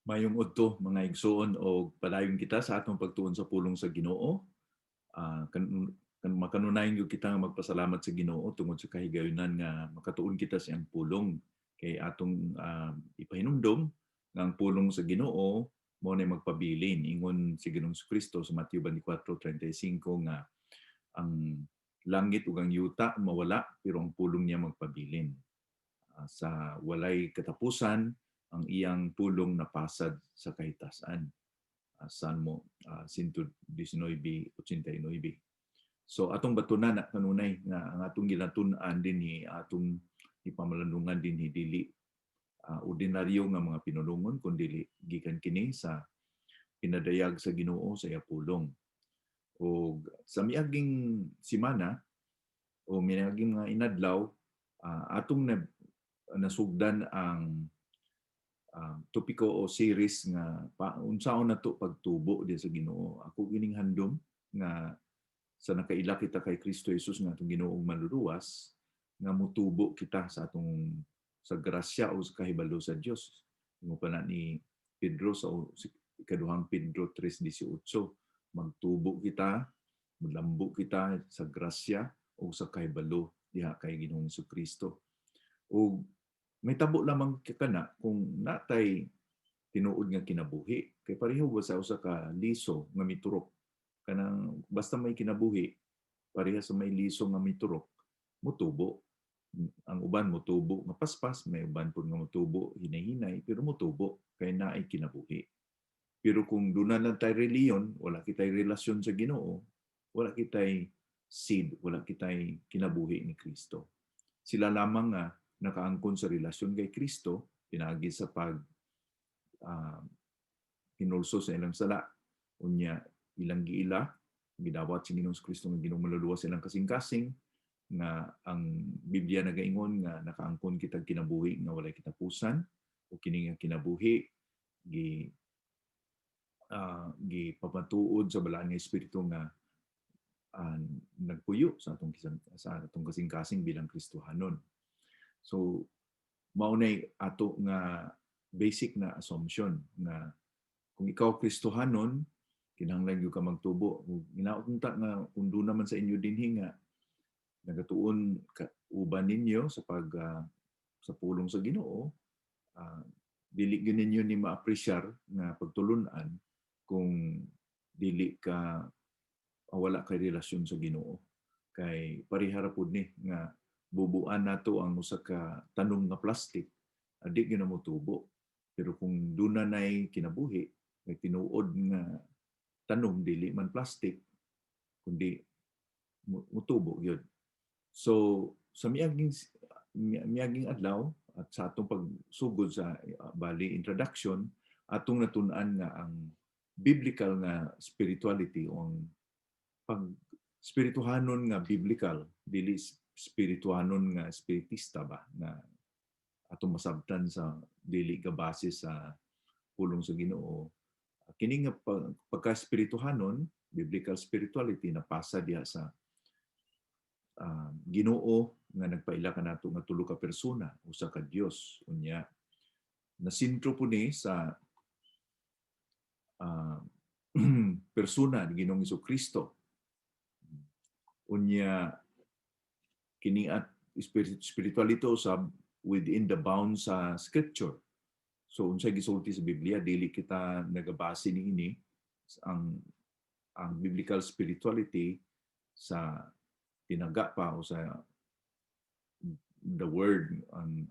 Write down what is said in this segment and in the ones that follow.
Mayong udto mga igsoon o padayon kita sa atong pagtuon sa pulong sa Ginoo. Makanunayan gyud kita nga magpasalamat sa Ginoo tungod sa kahigayunan nga makatuon kita sa iyang pulong kay atong ipahinumdom nga ang pulong sa Ginoo mo na magpabilin ingon si Ginoong Kristo sa Mateo 24:35 nga ang langit ug ang yuta mawala pero ang pulong niya magpabilin. Sa walay katapusan ang iyang pulong napasad sa kahitasan. Salmo 119:89. So atong batunan na kanunay nga ang atong ginatun-an dinhi atong ipamalandungan dinhi dili ordinaryo nga mga pinulungon kundi gikan kini sa pinadayag sa Ginoo sa iya pulong. O sa miaging simana o miaging mga inadlaw atong nasugdan ang topiko o series nga unsaon nato pagtubo di sa Ginoo. Ako gining handom nga sa nakaila kita kay Kristo Jesus nga atong Ginoong maluluwas nga mutubo kita sa atong sa grasya o sa kahibalo sa Dios. Mo pa na ni Pedro sa ikaduhang Pedro 3:18, magtubo kita, mulambo kita sa grasya o sa kahibalo diha kay Ginoong Kristo. O may tabo lamang kana kung natay tinuod nga kinabuhi kay pareho ba sa usa ka liso nga miturok kanang basta may kinabuhi pareha sa may liso nga miturok mutubo. Ang uban mutubo nga paspas, may uban pud nga mutubo hinay-hinay pero mutubo kay naay kinabuhi. Pero kung duna lang tay reliyon, wala kitay relasyon sa Ginoo, wala kitay seed, wala kitay kinabuhi ni Kristo. Sila lamang nga nakaangkon sa relasyon kay Kristo pinaagi sa pag hinulso sa ilang sala unya ilang giila gidawat si Ginoong Kristo nga Ginoong maluluwas ilang kasing-kasing nga ang Biblia nagaingon nga nakaangkon kitag kinabuhi nga walay katapusan o kini nga kinabuhi gipamatuod sa balaan nga espiritu nga nagpuyo sa atong kasing-kasing bilang Kristohanon. So maunay ato nga basic na assumption na kung ikaw Kristohanon, kinahanglan gyud ka magtubo. Ginaunta nga kung doon naman sa inyo dinhi nga nagatuon uban ninyo sa sa pulong sa Ginoo, dili gyud ninyo ni ma-appreciate nga pagtulun-an kung dili ka wala kay relasyon sa Ginoo. Kay pareha ra pud ni nga bubuan nato ang usa ka tanom nga plastic, di gyud na motubo. Pero kung duna nay kinabuhi, may tinuod nga tanom dili man plastic kundi mutubo gyud. So sa miaging adlaw at sa atong pagsugod sa bali introduction, atong natun-an nga ang biblical nga spirituality o ang pag spirituhanon nga biblical dili spirituhanon nga spiritista ba na atong masabtan sa dili ka base sa pulong sa Ginoo. Kini nga pagka-spirituhanon, biblical spirituality na pasa diha sa Ginoo nga nagpaila kanato nga tulo ka persona, usa ka Dios unya nasintro po ni sa persona ni Ginoong Kristo. Unya kini at spiritualito sa within the bounds sa scripture. So unsay gisulti sa Biblia dili kita nagabase niini ang biblical spirituality sa tinaga pa o sa the word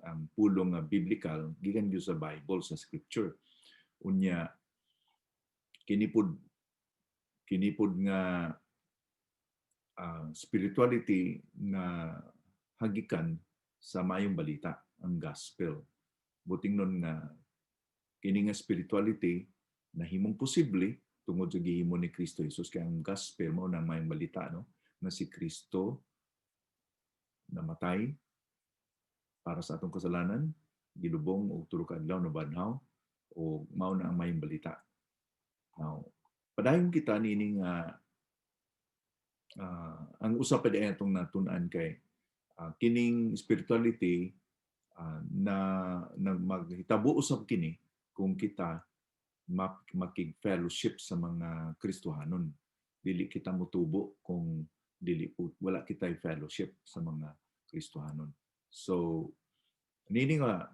ang pulong nga biblical gikan gyud sa Bible sa scripture. Unya kini pud nga spirituality na hagikan sa mayong balita, ang gospel. Buting nun nga kini nga spirituality na himong posible tungod sa gihimo ni Kristo Jesus kay ang gospel mao nang mayong balita no na si Kristo namatay para sa atong kasalanan, gilubong og tulo ka adlaw nabanhaw o mao na ang mayong balita. Now, padayon kita nining ang usa pa diay atong natun-an kay kining spirituality na maghitabo usab kini kung kita makig-fellowship sa mga Kristohanon. Dili kita mutubo kung wala kita fellowship sa mga Kristohanon. So, nini nga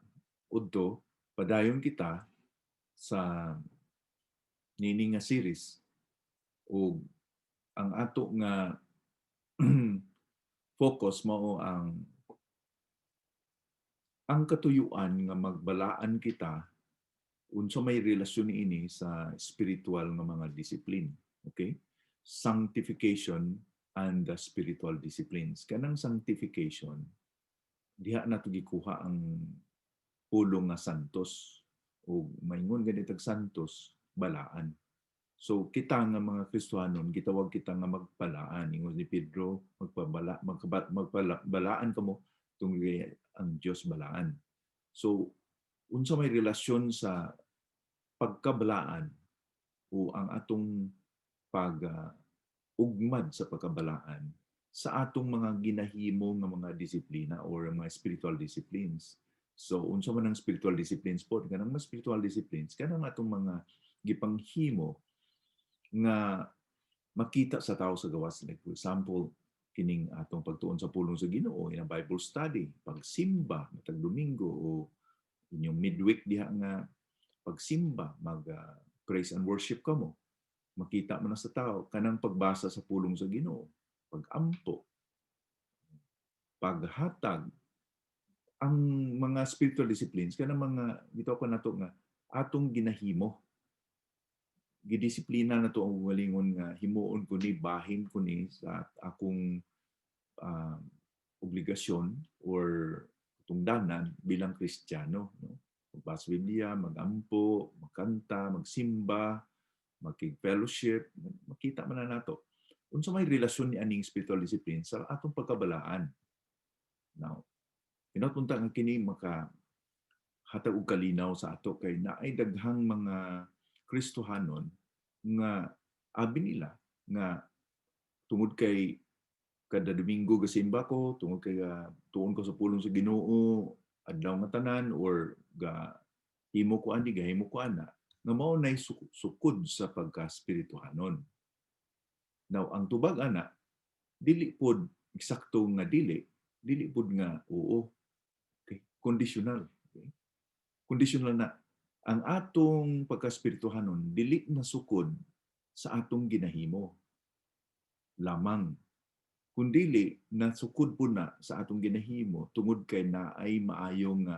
udto, padayon kita sa nini nga series o ang ato nga focus mao ang katuyuan nga magbalaan kita unsa may relasyon ini sa spiritual nga mga discipline. Okay? Sanctification and the spiritual disciplines. Kanang sanctification, diha na to gikuha ang pulong nga santos o maingon ganitag santos balaan. So kita nga mga Kristohanon gitawag kita nga magbalaan. Ingon ni Pedro, magbalaan kamo tungod ang Dios balaan. So unsa may relasyon sa pagkabalaan o ang atong pag-ugmad sa pagkabalaan sa atong mga ginahimo nga mga disiplina or mga spiritual disciplines. So unsa man ang spiritual disciplines po, kanang mga spiritual disciplines kanang atong mga gipanghimo nga makita sa tao sa gawas. Like for example, kining atong pagtuon sa pulong sa Ginoo, in a Bible study, pagsimba matag Domingo o inyong midweek diha nga pagsimba, praise and worship kamo. Makita man na sa tao kanang pagbasa sa pulong sa Ginoo, pagampo, paghatag, ang mga spiritual disciplines kanang mga gito ko nato nga atong ginahimo. Gidisiplina na to ang galingon nga himuon ko ni bahin ko ni sa akong obligasyon or tungdanan bilang Kristiyano, no? Magbasa Biblia, magampo, magkanta, magsimba, makig-fellowship, makita man na nato. Unsa may relasyon ni aning spiritual discipline sa atong pagkabalaan. Now, pinapunta nga kini maka hatag og kalinaw sa ato kay naay daghang mga Kristohanon nga abi nila nga tungod kay kada Domingo gasimba ko, tungod kay tuon ko sa pulong sa Ginoo adlaw nga tanan or himo ko ani gahimo ko ana nga mao nay sukod sa pagka-spirituhanon. Now ang tubag ana dili pod eksakto nga dili pod nga oo. Okay, conditional. Okay? Conditional na ang atong pagka-spirituhanon dili na sukod sa atong ginahimo lamang, kundili nasukod po na sa atong ginahimo tungod kay naay maayong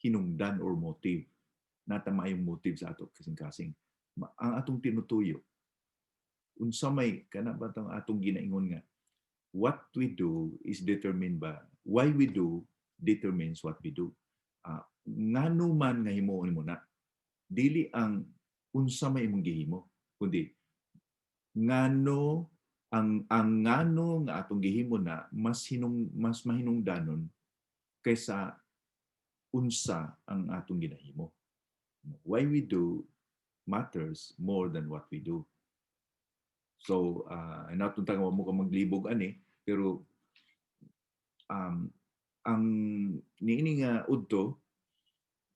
hinungdan or motive. Nata maayong motive sa ato kasing-kasing. Ang atong tinutuyo, unsa may kana ba atong ginaingon nga, what we do is determined by, why we do determines what we do. Ngano man nga himuon mo na, dili ang unsa may imong gihimo, kundi ngano ang ngano nga atong gihimo na mas mahinungdanon kaysa unsa ang atong ginahimo. Why we do matters more than what we do. So, natong taga mo ka maglibog ani, pero ang niini nga udto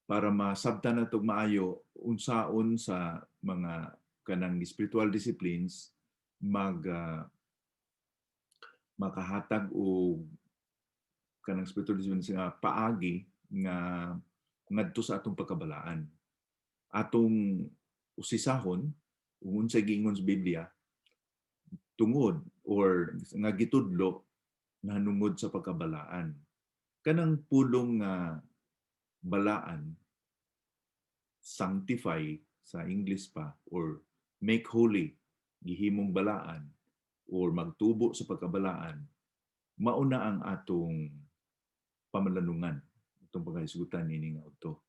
para masabtan nato maayo unsaon sa mga kanang spiritual disciplines makahatag og kanang spiritual disciplines nga paagi nga ngadto sa atong pagkabalaan. Atong usisahon kung unsay giingon sa Biblia tungod or nga gitudlo nahanungod sa pagkabalaan. Kanang pulong nga balaan, sanctify sa English pa, or make holy, gihimong balaan, or magtubo sa pagkabalaan, mauna ang atong pamalanungan, itong pagkahisgutan nini nga udto.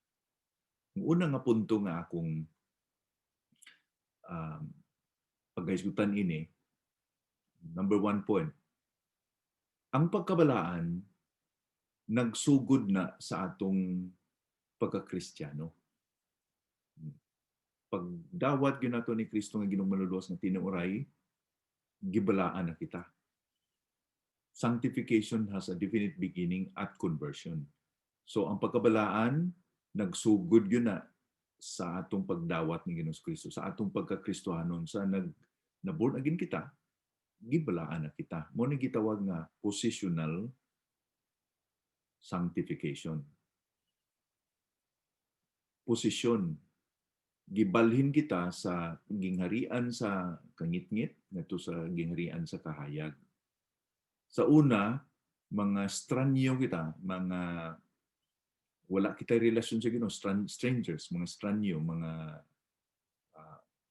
Ang una nga punto nga akong pagkahisgutan ini, number 1 point, ang pagkabalaan nagsugod na sa atong pagka-Kristiyano. Pagdawat gyud nato ni Kristo nga Ginoong Manluluwas nga tinuoray, gibalaan na kita. Sanctification has a definite beginning at conversion. So ang pagkabalaan nagsugod gyud na sa atong pagdawat ni Ginoong Kristo, sa atong pagkakristohanon, sa na born again kita, gibalaan na kita. Mo ni gitawag nga positional sanctification. Posisyon, gibalhin kita sa gingharian sa kangitngit ngadto sa gingharian sa kahayag. Sa una, mga stranyo kita, mga wala kita relasyon sa Ginoo, strangers, mga stranyo, mga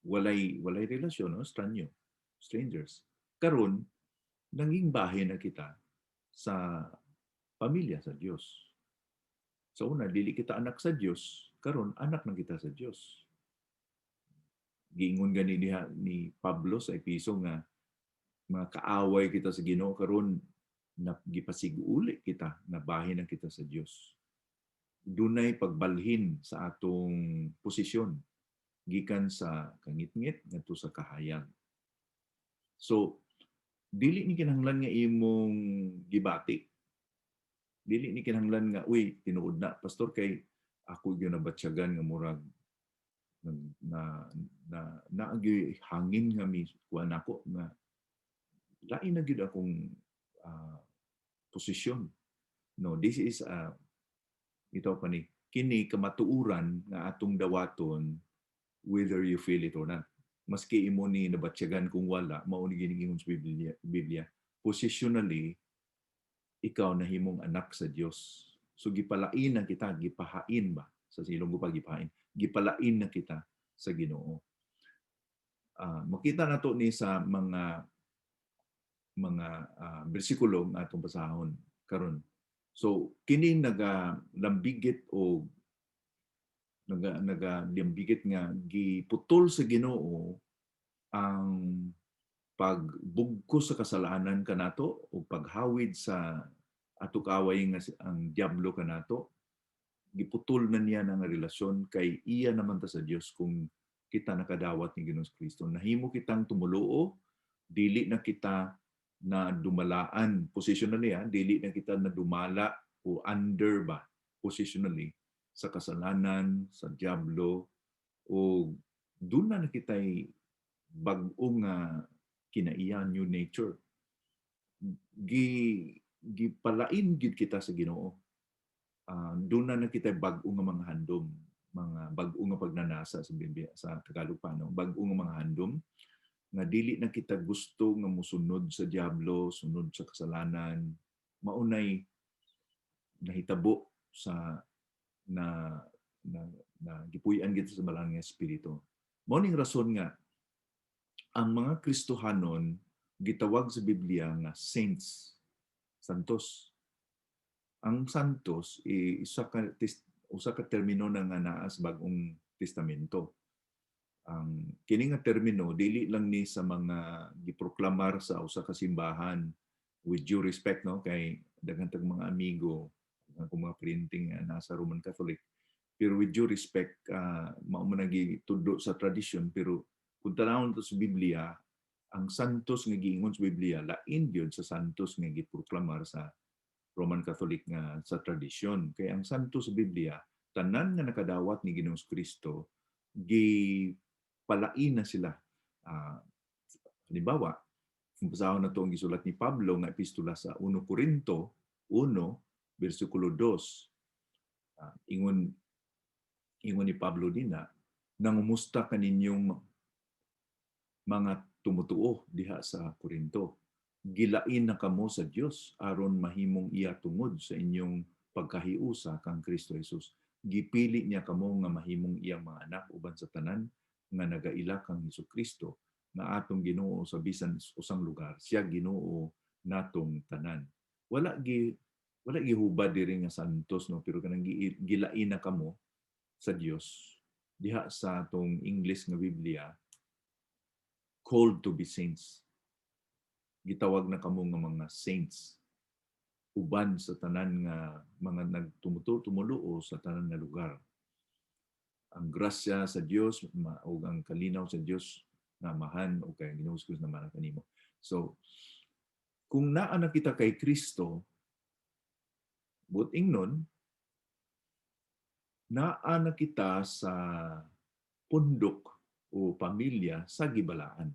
walay relasyon, no? Stranyo, strangers. Karon, nanging bahin na kita sa pamilya sa Dios. Sa una, dili kita anak sa Dios, karon anak na kita sa Dios. Giingon gani diha ni Pablo sa Episo nga mga kaaway kita sa Ginoo karon gipasig-uli kita na bahin na kita sa Dios. Dunay pagbalhin sa atong posisyon gikan sa kangitngit ngadto sa kahayag. So, dili ni kinahanglan nga imong gibati. Dili ni kinahanglan nga, uy, tinuod na, pastor, kay ako gyud nabatsyagan nga murag na hangin nga mi kuan ako nga lain na gyud akong posisyon. No, this is ito pa ni kini kamatuuran nga atong dawaton whether you feel it or not. Maski imo ni nabatsyagan kung wala, mao ni giningon sa Biblia. Positionally, ikaw nahimong anak sa Dios. So gipalain na kita, gipahain ba? Sa silong ko pa gipahain. Gipalain na kita sa Ginoo. Makita nato ni sa mga bersikulo nga atong basahon karon. So kini nagalambigit o nagalambigit nga giputol sa Ginoo ang pagbugkos sa kasalanan kanato o paghawid sa ato kaaway nga ang diablo kanato, giputol na niya ng relasyon kay iya naman ta sa Dios kung kita nakadawat ni Ginoong Kristo. Nahimo kitang tumuluo, dili na kita na dumalaan positionally, dili na kita na dumala o under ba positionally sa kasalanan, sa diablo, o doon na kita'y bag-ong kinaiyan, new nature. Gipalain gid kita sa Ginoo. Doon na kita bag-o nga mga handom, mga bag-o nga pagnanasa sa Biblia sa Tagalog pa, no? Bag-o nga mga handom nga dili na kita gusto nga mosunod sa diablo, sunod sa kasalanan, maunay nahitabo sa na gipuy-an kita sa balang nga espiritu. Mao ning rason nga ang mga Kristohanon gitawag sa Biblia nga saints, santos. Ang santos usa ka termino na nga naa sa Bagong Testamento. Ang kini nga termino dili lang ni sa mga giproklamar sa usa ka simbahan with due respect, no, kay daghan tag mga amigo kung mga printing nasa Roman Catholic, pero with due respect mao man gitudlo sa tradisyon, pero kung tanawon to sa Biblia, ang santos nga giingon sa Biblia lain gyud sa santos nga giproklamar sa Roman Catholic nga sa tradisyon. Kay ang santos sa Biblia tanan nga nakadawat ni Ginoong Kristo gipalain na sila. Halimbawa, kung basahon na ito ang gisulat ni Pablo nga epistola sa 1 Corinto 1, versikulo 2. Ingon ni Pablo din na nangumusta kaninyong mga tumutuo diha sa Corinto. Gilain na kamo sa Dios aron mahimong iya tungod sa inyong pagkahiusa kang Kristo Jesus. Gipili niya kamo nga mahimong iyang mga anak uban sa tanan nga nagaila kang Hesukristo nga atong Ginoo sa bisan usang lugar. Siya Ginoo natong tanan. Wala gihubad diri nga santos, no, pero kanang gilain na kamo sa Dios. Diha sa atong English nga Biblia, called to be saints. Gitawag na kamo nga mga saints uban sa tanan nga mga nagtumuluo sa tanan nga lugar. Ang grasya sa Dios o ang kalinaw sa Dios na mahan o kay Ginoong Kristo na mahan kanimo. So kung naa na kita kay Kristo, buting nun naa na kita sa pundok o pamilya sa gibalaan.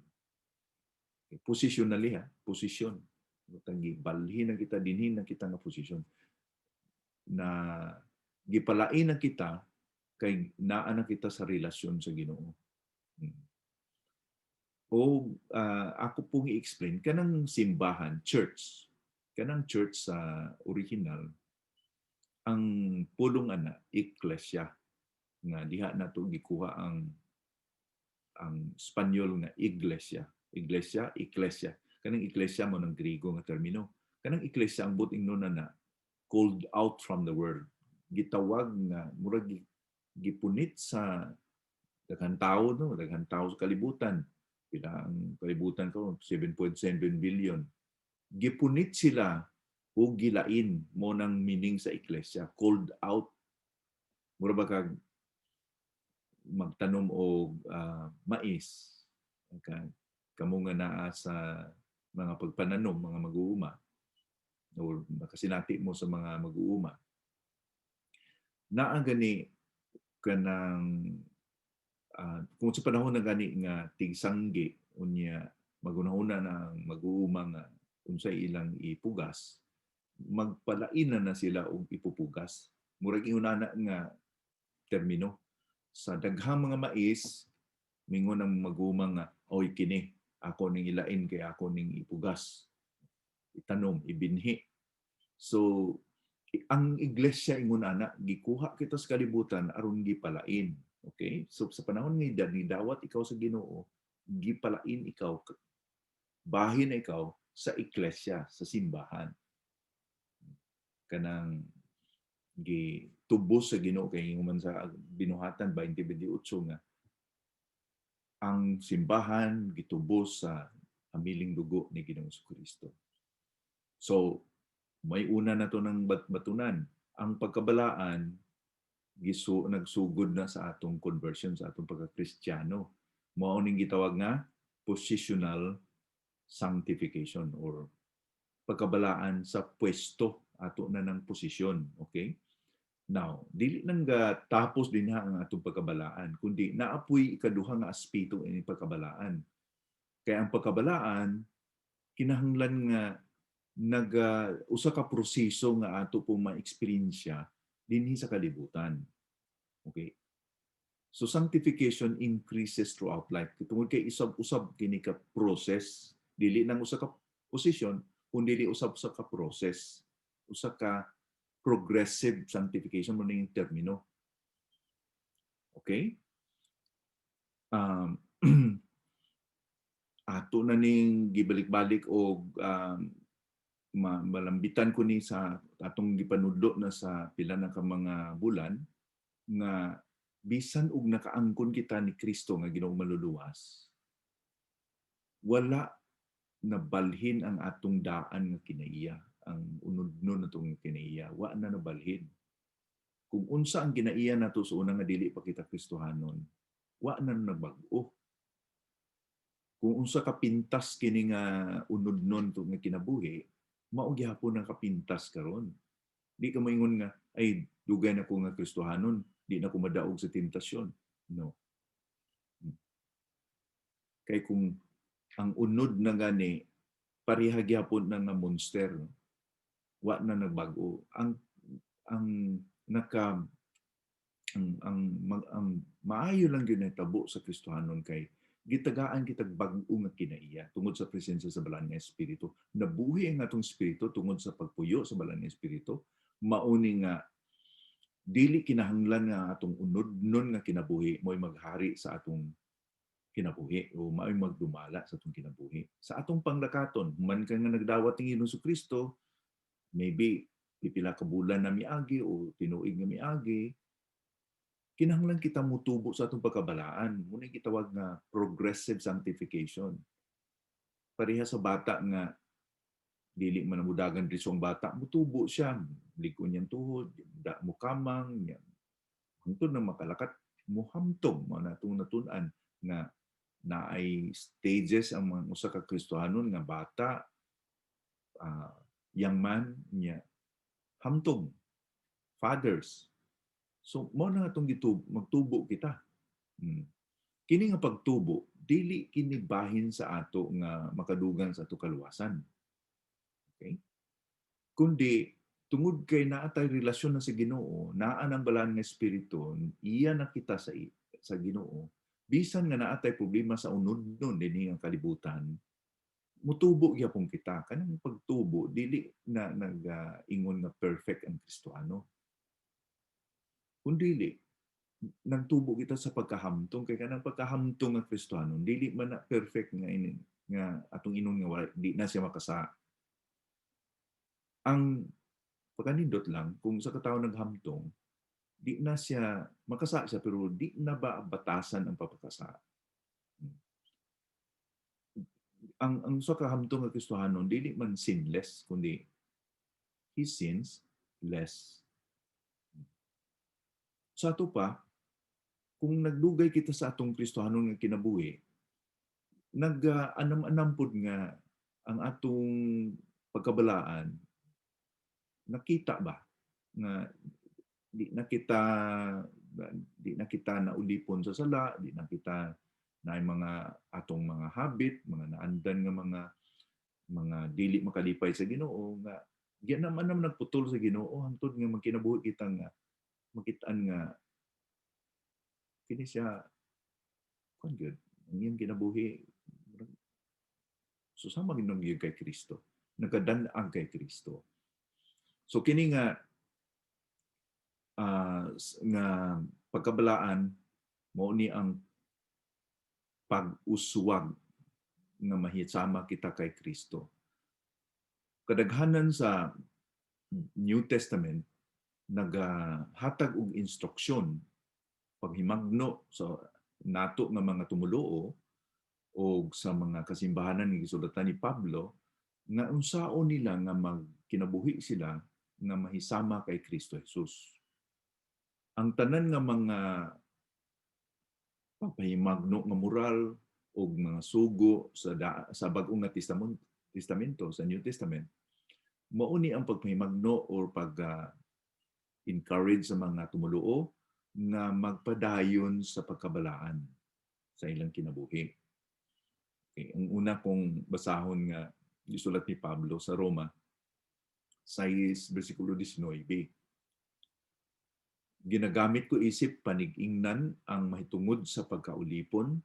Positionally posisyon. Tangi balhin na kita dinhin na kita nga posisyon na gipalain na kita kay naa na kita sa relasyon sa Ginoo. O ako pong i-explain kanang simbahan, church. Kanang church sa original ang pulong ana iglesia nga diha nato gikuha ang Espanyol nga iglesia. Iglesia, ecclesia. Kanang iglesia mo ng Griego nga termino. Kanang iglesia ang buting nun na called out from the world. Gitawag nga murag gipunit sa daghang tao no, daghang tao sa kalibutan. Pila ang kalibutan ko 7.7 billion. Gipunit sila o gilain mo ng meaning sa iglesia, called out. Mura ba kag magtanom og mais kamo nga naa sa mga pagpananom, mga mag-uuma o makasinati mo sa mga mag-uuma. Naa gani kanang kung sa panahon na gani nga tigsanggi unya magunahuna na mag-uuma nga unsay ilang ipugas, magpalain na sila og ipupugas. Murag inuna nga termino sa daghang mga mais mingon ang mag-uuma nga oy kini ako ning ilain kay ako ning ipugas, itanom, ibinhi. So ang iglesia ingon ana gikuha kita sa kalibutan aron gipalain. Okay? So sa panahon nga dawat ikaw sa Ginoo, gipalain ikaw, bahin na ikaw sa iglesia, sa simbahan. Kanang gitubos sa Ginoo kay human sa binuhatan 20:28 nga ang simbahan gitubos sa amiling dugo ni Ginoong Kristo. So may una na to ng batunan. Ang pagkabalaan nagsugod na sa atong conversion, sa atong pagka-Kristiyano. Mao ning gitawag nga positional sanctification or pagkabalaan sa pwesto ato na ng posisyon. Okay? Now, dili nang tapos din ang atong pagkabalaan, kundi naapoy ikaduha nga aspeto ini pagkabalaan. Kaya ang pagkabalaan kinahanglan nga usa ka proseso nga ato pong ma-experience dinhi sa kalibutan. Okay? So sanctification increases throughout life. Tungod kay usab-usab kini ka process, dili nang usa ka position, kundi dili usab sa ka process. Usa ka progressive sanctification mo ning termino. Okay? Ato na ning gibalik-balik og malambitan ko ni sa atong gipanudlo na sa pila na ka mga bulan nga bisan og nakaangkon kita ni Kristo nga Ginoong maluluwas, wala nabalhin ang atong daan nga kinaiya, ang unodnon natong kinaiya, wa na nabalhin. Kung unsa ang kinaiya nato sa una nga dili pa kita Kristohanon, wa na nabag-o. Kung unsa ka pintas kini nga unodnon to nga kinabuhi, mao gyapon ang kapintas karon. Di ka moingon nga ay dugay na ko nga Kristohanon, di na ko madaog sa tentasyon. No. Kay kung ang unod na gani pareha gyapon na nga monster, wa na nagbago. Ang maayo lang gyud nahitabo sa Kristohanon kay gitagaan kitag bag-o nga kinaiya tungod sa presensya sa balaan nga espiritu. Nabuhi ang atong espiritu tungod sa pagpuyo sa balaan nga espiritu. Mauni nga dili kinahanglan nga atong unod-non nga kinabuhi mo'y maghari sa atong kinabuhi o mao'y magdumala sa atong kinabuhi. Sa atong panglakaton, man ka nga nagdawat ng Ginoong Kristo, maybe pipila ka bulan na miagi o tinuig nga miagi, kinahanglan kita mutubo sa atong pagkabalaan. Muna gitawag nga progressive sanctification. Pareha sa bata nga dili man namudagan diri ang bata, mutubo siya, likon niyang tuhod, da mo kamang, hangtod na makalakat, muhamtog mo na itong natun-an nga naay stages ang mga usa ka Kristohanon nga bata, young man, niya, hamtog, fathers, So mo na atong magtubo kita. Hmm. Kini nga pagtubo dili kini bahin sa ato nga makadugang sa ato kaluwasan. Okay? Kundi tungod kay naatay relasyon na sa Ginoo, naa nang balaan nga espiritu, iya na kita sa Ginoo. Bisan nga naatay problema sa unod-non dinhi ang kalibutan, mutubo gyapon kita. Kanang pagtubo dili na nag-ingon nga perfect ang Kristiyano. Kundi nagtubo kita sa pagkahamtong kay kanang pagkahamtong nga Kristiyano dili man na perfect nga atong inon nga wala di na siya makasa. Ang pagkanindot lang kung sa katawo naghamtong di na siya makasa siya pero di na ba batasan ang papakasa. Ang sa kahamtong nga Kristohanon dili man sinless kundi he sins less. Sa ato pa, kung nagdugay kita sa atong Kristohanon nga kinabuhi, nag-anam-anam pud nga ang atong pagkabalaan nakita ba nga di na kita di na kita naulipon sa sala, di na kita na mga atong mga habit, mga naandan nga mga dili makalipay sa Ginoo nga diyan naman nagputol sa Ginoo hangtod nga magkinabuhi kita nga makitaan nga kini siya kun gyud ang iyang kinabuhi susama ginom gyud kay Kristo. Nagadan-ang kay Kristo. So kini nga pagkabalaan mao ni ang pag-uswag nga mahisama kita kay Kristo. Kadaghanan sa New Testament nagahatag og instruksyon paghimangno sa nato nga mga tumuluo o sa mga kasimbahanan nga gisulatan ni Pablo nga unsaon nila nga magkinabuhi sila nga mahisama kay Kristo Jesus. Ang tanan nga mga pagpahimagno nga moral o mga sugo sa bag-ong nga testamento, sa New Testament, mao ni ang pagpahimagno or encourage sa mga tumuluo nga magpadayon sa pagkabalaan sa ilang kinabuhi. Okay. Ang una kong basahon nga gisulat ni Pablo sa Roma 6 versikulo 19. Ginagamit ko isip panig-ingnan ang mahitungod sa pagkaulipon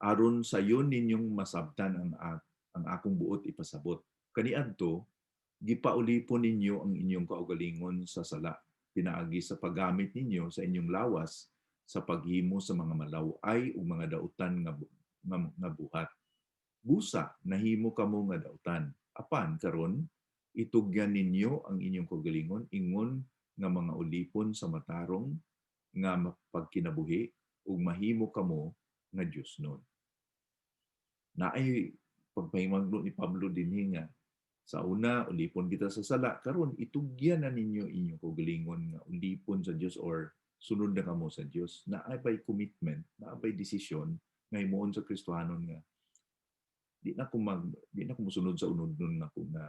aron sayo ninyong masabtan ang akong buot ipasabot. Kaniadto gipaulipon ninyo ang inyong kaugalingon sa sala pinaagi sa paggamit ninyo sa inyong lawas sa paghimo sa mga malaway ug mga dautan nga buhat. Busa nahimo kamo nga dautan. Apan karon itugyan ninyo ang inyong kaugalingon ingon nga mga ulipon sa matarong nga pagkinabuhi ug mahimo kamo nga Diosnon. Naay pagpahimangno ni Pablo dinhi nga sa una ulipon kita sa sala karon itugyan na ninyo inyong kaugalingon nga ulipon sa Dios or sunod na kamo sa Dios. Naay bay commitment, naay bay desisyon nga himuon sa Kristohanon nga di na ko mosunod sa unod-non na kung na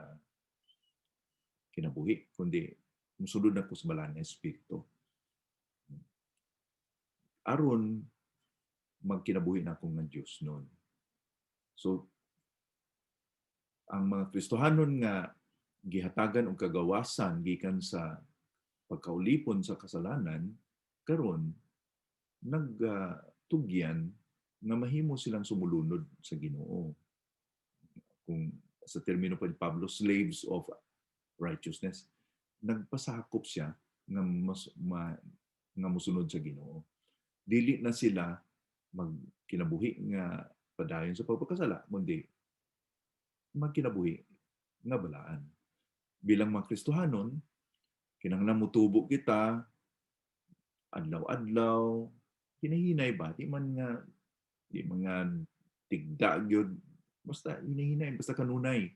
kinabuhi kundi mosunod na ko sa balaan nga espiritu. Aron magkinabuhi na akong nga Dios noon. So ang mga Kristohanon nga gihatagan og kagawasan gikan sa pagkaulipon sa kasalanan karon nagtugyan nga mahimo silang sumulunod sa Ginoo. Kung sa termino pa ni Pablo, slaves of righteousness. Nagpasakop siya nga nga mosunod sa Ginoo. Dili na sila magkinabuhi nga padayon sa pagpakasala, kundi magkinabuhi nga balaan. Bilang mga Kristohanon, kinahanglan motubo kita adlaw-adlaw, hinahinay ba? Di mga tigda gyud basta hinahinay, basta kanunay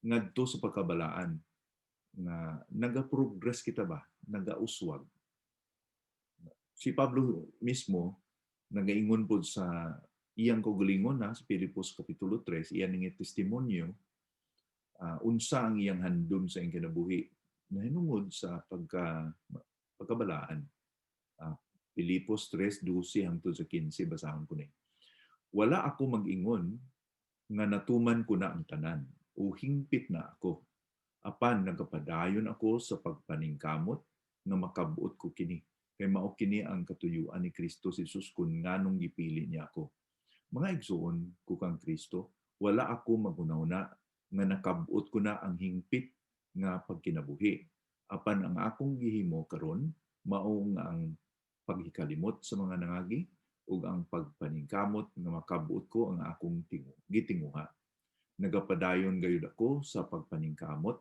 ngadto sa pagkabalaan nga naga-progress kita ba? Naga-uswag. Si Pablo mismo nagaingon pod sa iyang kaugalingon sa Filipos Kapitulo 3, iyan nga testimonyo unsa ang iyang handom sa iyang kinabuhi nahinungod sa pagkabalaan. Pilipos 3:12 hangtod sa 15 basahon ko ni. Wala ako mag-ingon nga natuman ko na ang tanan o hingpit na ako. Apan nagapadayon ako sa pagpaningkamot nga makabuot ko kini. Kay mao kini ang katuyuan ni Kristo Jesus kun nganong gipili niya ako. Mga igsoon ko kang Kristo, wala ako magunawna nga nakabuot ko na ang hingpit nga pagkinabuhi. Apan ang akong gihimo karon mao nga ang paghikalimot sa mga nangagi ug ang pagpaningkamot nga makabuot ko ang akong gitinguha. Nagapadayon gayud ako sa pagpaningkamot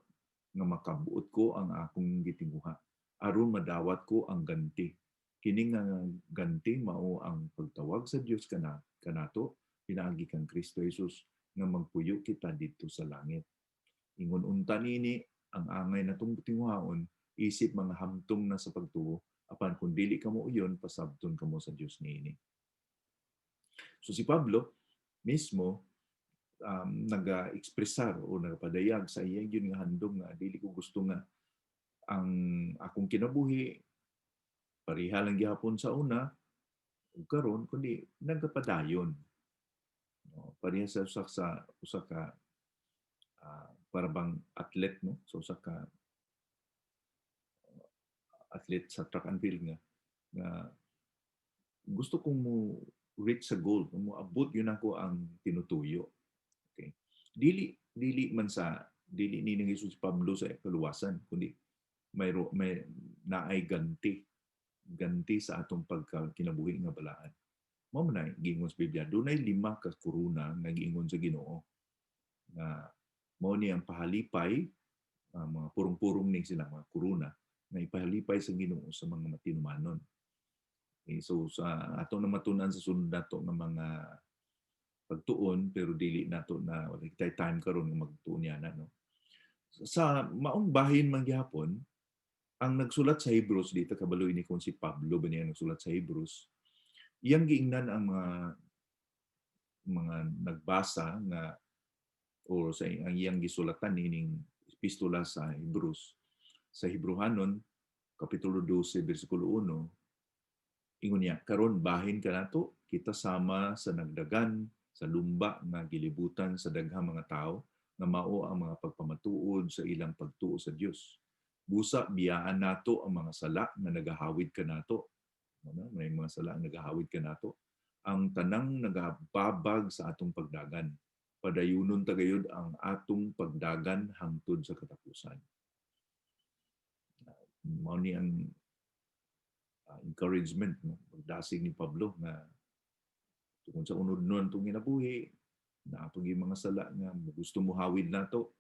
nga makabuot ko ang akong gitinguha aron madawat ko ang ganti. Kini nga ganti mao ang pagtawag sa Dios kanato pinaagi kang Kristo Jesus nga magpuyo kita dito sa langit. Ingon unta nini ang angay natong tinguhaon isip mga hamtong na sa pagtuo apan kung dili kamo uyon pasabton kamo sa Dios niini. So si Pablo mismo naga-ekspresar o nagapadayag sa iyang yun nga handom nga dili ko gusto nga ang akong kinabuhi pareha lang gihapon sa una ug karon kundi nagapadayon. No, pareha sa usa ka para bang atlet no, so usa ka athlete sa track and field nga gusto kong mo reach sa goal, mo abot yun ako ang tinutuyo. Okay. Dili man sa dili ni ng Jesus Pablo sa kaluwasan kundi may naay ganti sa atong pagkinabuhi nga balaan. Mao man ay giingon sa Biblia, dunay 5 ka kuruna nga giingon sa Ginoo nga mao ni ang pahalipay mga purong-purong ning sila mga kuruna nga ipahalipay sa Ginoo sa mga matinumanon. Okay, so sa ato na matunan sa sunod nato nga mga pagtuon pero dili nato na wala kitay time karon nga magtuon yana no. Sa maong bahin man gihapon ang nagsulat sa Hebrews dito kabaloy ni kon si Pablo ba niya nagsulat sa Hebrews. Iyang giingnan ang mga nagbasa nga o sa ang iyang gisulatan nining epistola sa Hebrews. Sa Hebrehanon kapitulo 12 bersikulo 1 ingon niya karon bahin kanato kita sama sa nagdagan sa lumba nga gilibutan sa daghang mga tao nga mao ang mga pagpamatuod sa ilang pagtuo sa Dios. Busa biyaan nato ang mga sala nga nagahawid kanato. May mga sala nga nagahawid kanato. Ang tanang nagababag sa atong pagdagan. Padayunon ta gayud ang atong pagdagan hangtod sa katapusan. Mao ni ang encouragement no pagdasig ni Pablo nga tungod sa unod nun itong ginabuhi na atong mga sala nga gusto mo hawid nato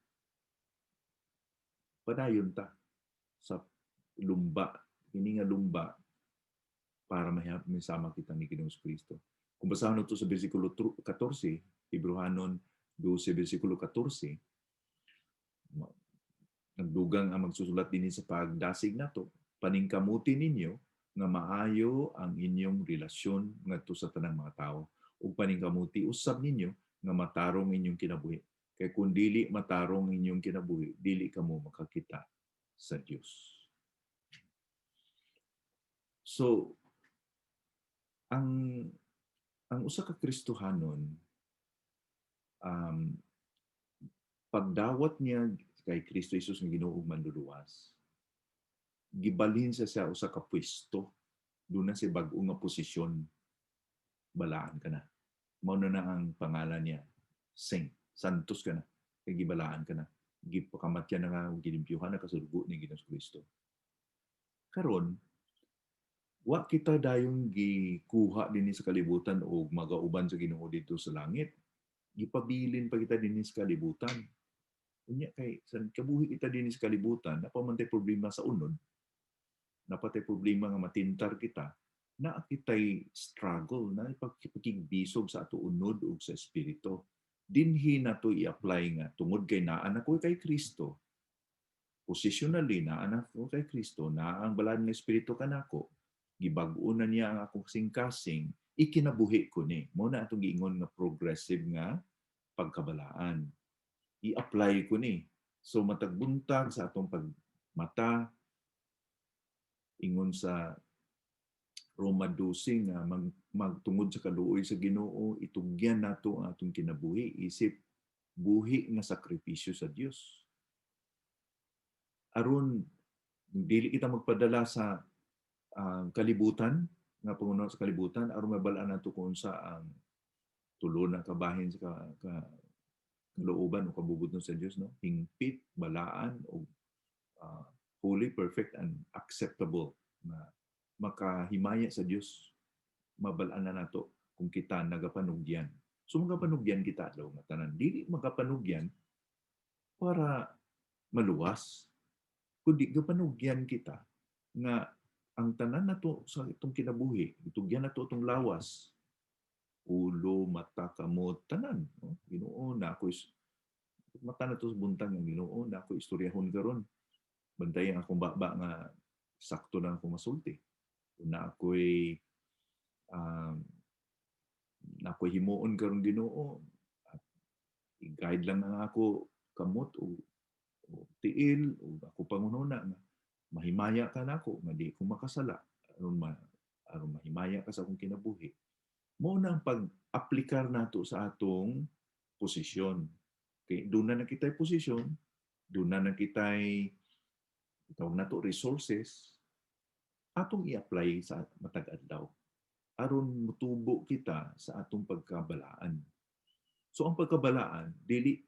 padayon ta sa lumba kini nga lumba para masama kita ni Ginoong Kristo. Kung basahan ito sa bersikulo 14, Hebrehanon 12 bersikulo 14, nagdugang ang magsusulat din sa pagdasig nato, paningkamuti ninyo nga maayo ang inyong relasyon ngadto sa tanang mga tao ug paningkamuti usab ninyo nga matarong inyong kinabuhi. Kay kung dili matarong inyong kinabuhi, dili kamo makakita sa Dios. So ang usa ka Kristohanon pagdawat niya kay Kristo Jesus nga Ginoo ug manluluwas gibalhin sa usa ka pwesto doon na si bag-o nga posisyon balaan ka na mao na ang pangalan niya Saint Santos ka na kay gibalaan ka na gipakamatyan na nga gilimpyuhan na kasulgo ni Ginoong Kristo karon wa kita dayong gikuha dinhi sa kalibutan o magauban sa Ginoo dito sa langit gipabilin pa kita dinhi sa kalibutan unya kay sa kabuhi kita dinhi sa kalibutan napamantay problema sa unod napatay problema nga matintar kita na kitay struggle na ipagkigbisog sa ato unod ug sa espiritu dinhi nato i-apply nga tungod kay naa na ko kay Kristo positionally naa na ko kay Kristo na ang balaan nga espiritu kanako gibag-o na niya ang akong singkasing ikinabuhi ko ni mo na atong giingon nga progressive nga pagkabalaan i-apply ko ni so matagbuntag sa atong pagmata ingon sa Roma 12 nga magtungod sa kaluoy sa Ginoo, itugyan nato ang atong kinabuhi isip buhi nga sakripisyo sa Dios. Aron dili kita magpadala sa kalibutan, nga pangunawa sa kalibutan, aron mabalaan nato kung sa ang tulo na kabahin sa kalooban o kabubuton sa Dios, no? Hingpit, balaan o uh, holy, perfect and acceptable na makahimaya sa Dios, mabalaan na nato kung kita nagapanugyan. So magapanugyan kita daw nga tanan. Dili magapanugyan para maluwas, kundi gapanugyan kita nga ang tanan nato sa itong kinabuhi, itugyan nato itong lawas, ulo, mata, kamot, tanan. No? Ginoo na ako mata na to sa buntag ng Ginoo na ako istoryahon karon. Bantayan akong baba nga sakto na ako masulti. Na ako'y himuon karon Ginoo at i-guide lang ang ako kamot o tiil o ako pangununa nga mahimaya ka nako nga di ko makasala aron mahimaya ka sa akong kinabuhi. Mao na ang pag-aplikar nato sa atong posisyon. Okay, doon na nakitay posisyon, doon na nakitay tawag nato resources, atong i-apply sa matag adlaw aron mutubo kita sa atong pagkabalaan. So ang pagkabalaan dili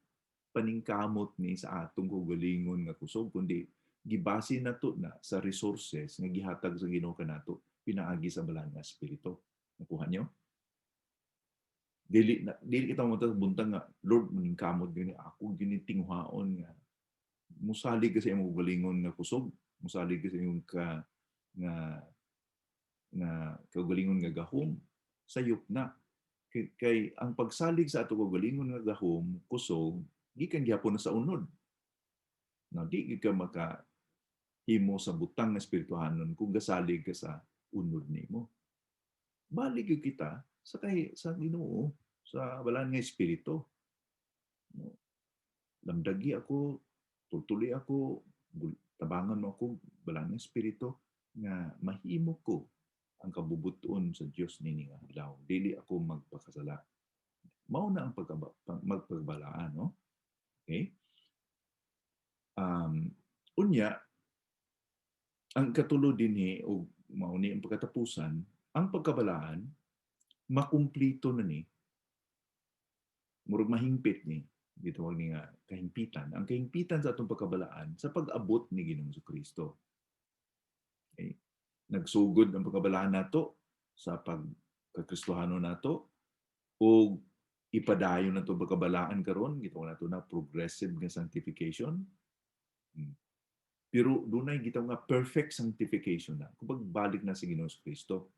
paningkamot ni sa atong kaugalingon nga kusog, kundi gibase nato na sa resources nga gihatag sa Ginoo kanato pinaagi sa balaan nga espiritu. Nakuha niyo? Dili kita mo buntang nga Lord maningkamot gani ako gini tinghaon nga musalig kasi imong kaugalingon nga kusog, musalig kasi imong nga kaugalingon nga gahom sayop na kay ang pagsalig sa ato kaugalingon nga gahom kusog gikan gyapon na sa unod. Now, di ka makahimo sa butang na espirituhanon kung gasalig ka sa unod nimo. Balik yung kita sa Ginoo, sa balaan nga espiritu. Lamdagi ako, tutuloy ako, tabangan mo ako, balaan nga espiritu, nga mahimo ko ang kabubuton sa Dios nini nga adlaw. Dili ako magpakasala. Mao na ang magpagbalaan, no? Okay? Unya, ang katulod dinhi o mao ni ang pagkatapusan, ang pagkabalaan makumplito na ni murag mahingpit ni gitawag ni nga kahingpitan. Ang kahingpitan sa atong pagkabalaan sa pag-abot ni Ginoong Kristo. Okay? Nagsugod ang pagkabalaan nato sa pagkakristohano nato o ipadayon nato pagkabalaan karon gitawag nato na progressive nga sanctification. Pero dunay gitawag nga perfect sanctification na kung pagbalik na si Ginoong Kristo.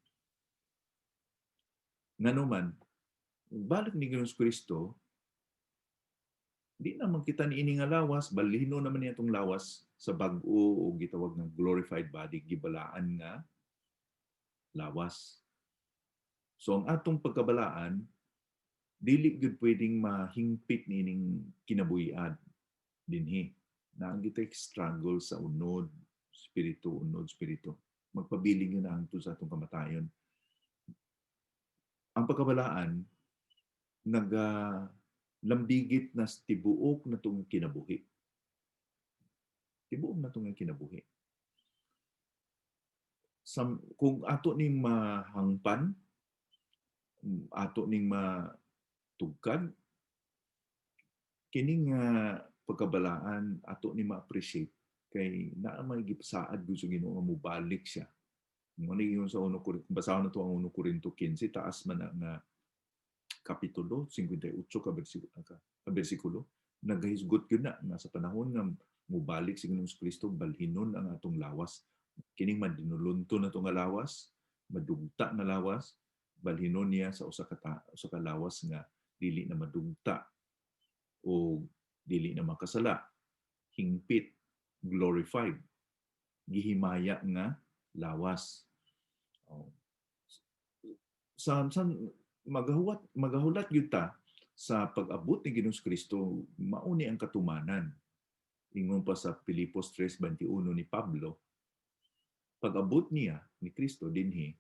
Nganuman, balik ni Ginoong Kristo, di naman kita niini nga lawas, balino naman niya itong lawas sa bag-o o gitawag ng glorified body, gibalaan nga lawas. So ang atong pagkabalaan, dili gyud pwedeng mahingpit niining kinabuhian dinhi. Na ang gitay struggle sa unod spiritu. Magpabiling yun na hangtod sa atong kamatayon. Ang pagkabalaan, lambigit na tibuok na itong kinabuhi. Tibuok na itong kinabuhi. Kung ato ning mahangpan, ato ning matugkad, kining pagkabalaan ato ni ma-appreciate kay naa may gipasaad gusto Ginoo mo balik siya. Mo ni yung sa uno ko basahon na to ang 1 Korinto 15 taas man nga kapitulo 58 ka bersikulo nagahisgot gyud na sa panahon nga mobalik si Ginoong Kristo balhinon ang atong lawas. Kining madinulunto na to nga lawas, madugta na lawas, balhinon niya sa usa ka lawas nga dili na madugta o dili na makasala, hingpit, glorified, gihimaya nga lawas. Magahulat gyud ta sa pag-abot ni Ginoong Kristo, mauni ang katumanan. Ingon pa sa Filipos 3:21 ni Pablo, pag-abot niya ni Kristo dinhi,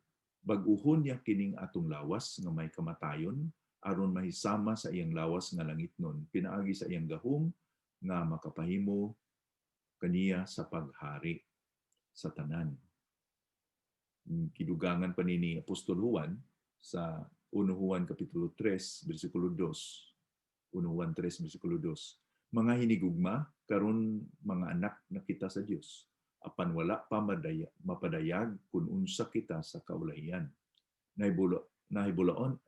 Bag-uhon niya kining atong lawas nga may kamatayon aron mahisama sa iyang lawas nga langitnon pinaagi sa iyang gahom nga makapahimo kaniya sa paghari sa tanan. Kidugangan pa ni Apostol Juan sa 1 Juan Kapitulo 3, versikulo 2. 1 Juan 3, versikulo 2. Mga hinigugma, karon mga anak na kita sa Dios. Apan wala pa mapadayag kung unsa kita sa kaulayan. Nahibaluan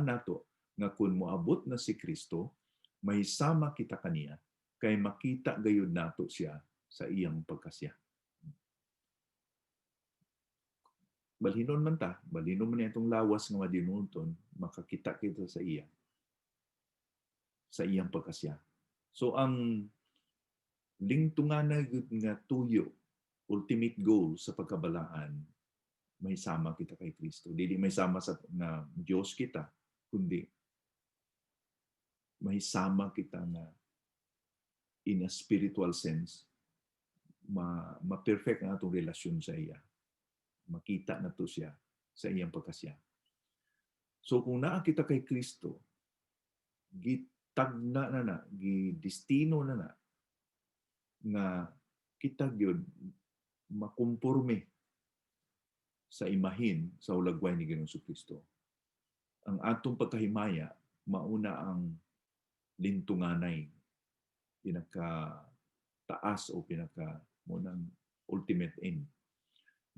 nato nga kung moabot na si Kristo, mahisama kita kaniya, kay makita gayud nato siya sa iyang pagkasya. Balhinon man ta, balhinon man itong lawas nga madinunton, makakita kita sa iya, sa iyang pagkasya. So ang lingtungan nga tuyo, ultimate goal sa pagkabalaan, may sama kita kay Kristo. Dili may sama sa nga Diyos kita, kundi may sama kita nga in a spiritual sense, ma-perfect ang atong relasyon sa iya. Makita na to siya sa iyang pagkasya. So kung naa kita kay Kristo, gitagna na gidestino na nga kita gyud makumporme sa imahin sa hulagway ni Ginoong Kristo. Ang atong pagkahimaya mauna ang lintunganay, pinaka taas o pinaka munang ultimate aim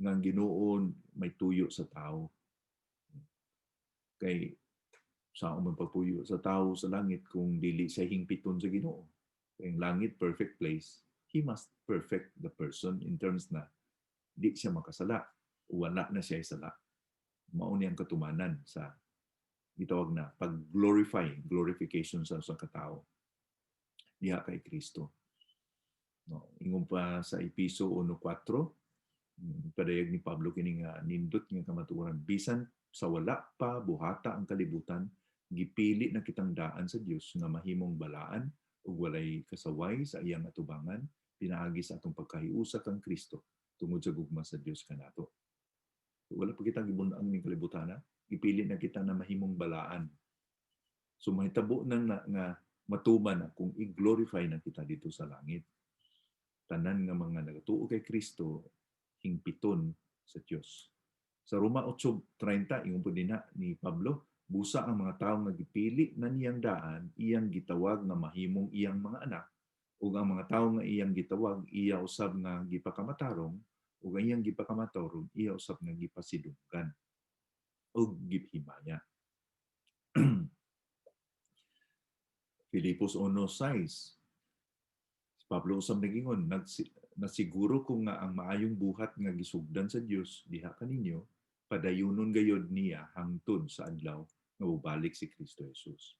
nga Ginoo may tuyo sa tao. Kay sa man pagpuyo sa tao sa langit kung dili siya hingpiton sa Ginoo. Kay ang langit perfect place, he must perfect the person in terms na di siya makasala, wala na siya isala. Mao ni ang katumanan sa gitawag na glorification sa katao diha kay Kristo. No, ingon pa sa Episo 1:4, padayag ni Pablo kini nga nindot nga kamatuoran bisan sa wala pa buhata ang kalibutan, gipili na kitang daan sa Dios nga mahimong balaan ug walay kasaway sa iyang atubangan pinaagi sa atong pagkahiusa kang Kristo tungod sa gugma sa Dios kanato. Wala pa kitang gibun-ang ning kalibutan, ipili na kita na mahimong balaan. So mahitabo na nga matuman na kung i-glorify na kita dito sa langit. Tanan nga mga nagatuo kay Kristo hingpiton sa Dios. Sa Roma 8:30 ingon po dinha ni Pablo, busa ang mga tawo nga gipili na niyang daan, iyang gitawag nga mahimong iyang mga anak, ug ang mga tawo nga iyang gitawag, iya usab nga gipakamatarong, ug ang iyang gipakamatarong, iya usab nga gipasidunggan ug gihimaya. Filipos 1:6. Pablo usab nagingon, nasiguro ko nga ang maayong buhat nga gisugdan sa Dios diha kaninyo, padayunon gayod niya hangtod sa adlaw nga mobalik si Kristo Jesus.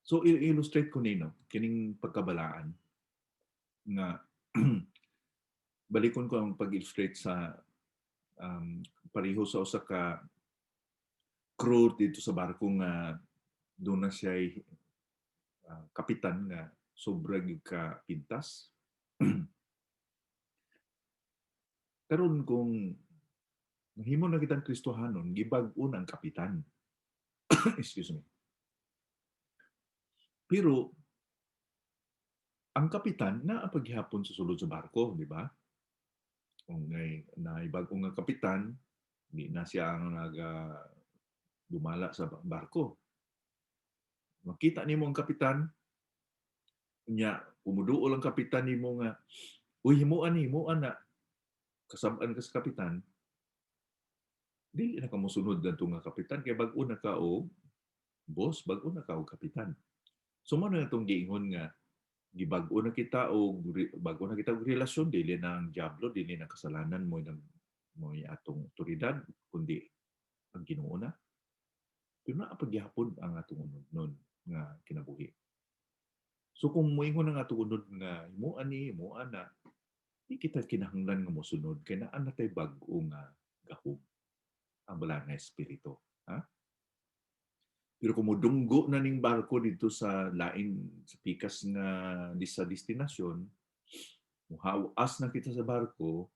So illustrate ko nino kining pagkabalaan nga balikon ko ang pag-illustrate sa pareho sa usa ka crew dito sa barko nga doon na siya kapitan nga sobra gyud ka pintas. Karon kung mahimo na kitang Kristohanon, gibag-o ang kapitan. Excuse me. Pero ang kapitan na paghihapon sa sulod sa barko, di ba? Kung naibag-o nga kapitan, di na siya ang dumala sa barko. Makita nimo ang kapitan, nya umuduol ang kapitan nimo nga, uy, himuan na kasab-an ka sa kapitan, dili na ka mosunod dadto nga kapitan kay bag-o na ka og boss, bag-o na ka og kapitan. So mo na itong giingon nga gibag-o na kita og bag-o na kita og relasyon, dili na ang diablo, dili na kasalanan mo atong otoridad kundi ang Ginoo na. Pero na pagyapon ang atong unod nga kinabuhi. So kung moingon ang atong unod nga himuan na, di kita kinahanglan nga mosunod kay naa na tay bag-o nga gahom ang bala nga espiritu, ha? Pero kung modunggo na ning barko dito sa lain sa pikas nga sa destinasyon, muhawas na kita sa barko,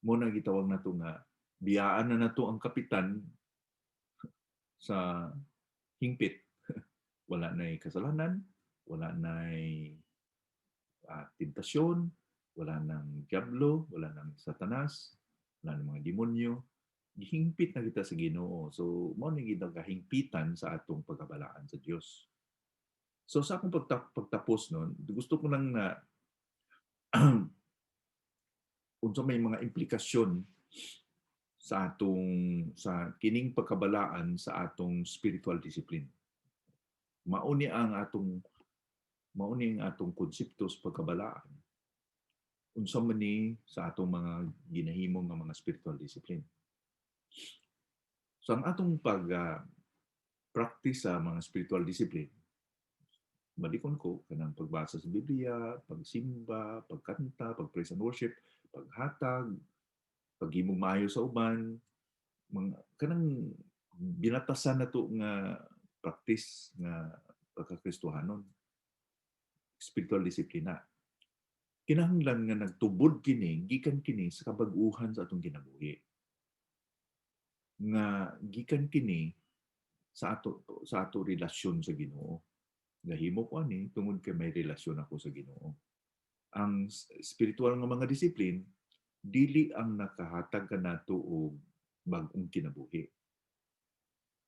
mo na gitawag nato nga biyaan na nato ang kapitan sa hingpit. Wala na'y kasalanan, wala na'y tentasyon, wala nang diablo, wala nang satanas, wala nang mga demonyo. Gihingpit na kita sa Ginoo. So, mao ni gid kahingpitan sa atong pagkabalaan sa Dios. So sa akong pagtapos nun, gusto ko lang na unsa may mga implikasyon sa kining pagkabalaan sa atong spiritual discipline. Mauni ang atong konsepto sa pagkabalaan. Unsa man ni sa atong mga ginahimo nga mga spiritual discipline. So ang atong practice sa mga spiritual discipline, balikon ko kanang pagbasa sa Biblia, pagsimba, pagkanta, pag-praise and worship, paghatag, paghimong maayo sa uban, mga kanang binatasan nato nga practice nga pagkakristohanon, spiritual disiplina. Kinahanglan nga nagtubod kini, gikan kini sa kabag-uhan sa atong kinabuhi. Nga gikan kini sa ato relasyon sa Ginoo. Nahimo ko ani tungod kay may relasyon ako sa Ginoo. Ang spiritual nga mga disiplin dili ang nakahatag kanato og bag-ong kinabuhi.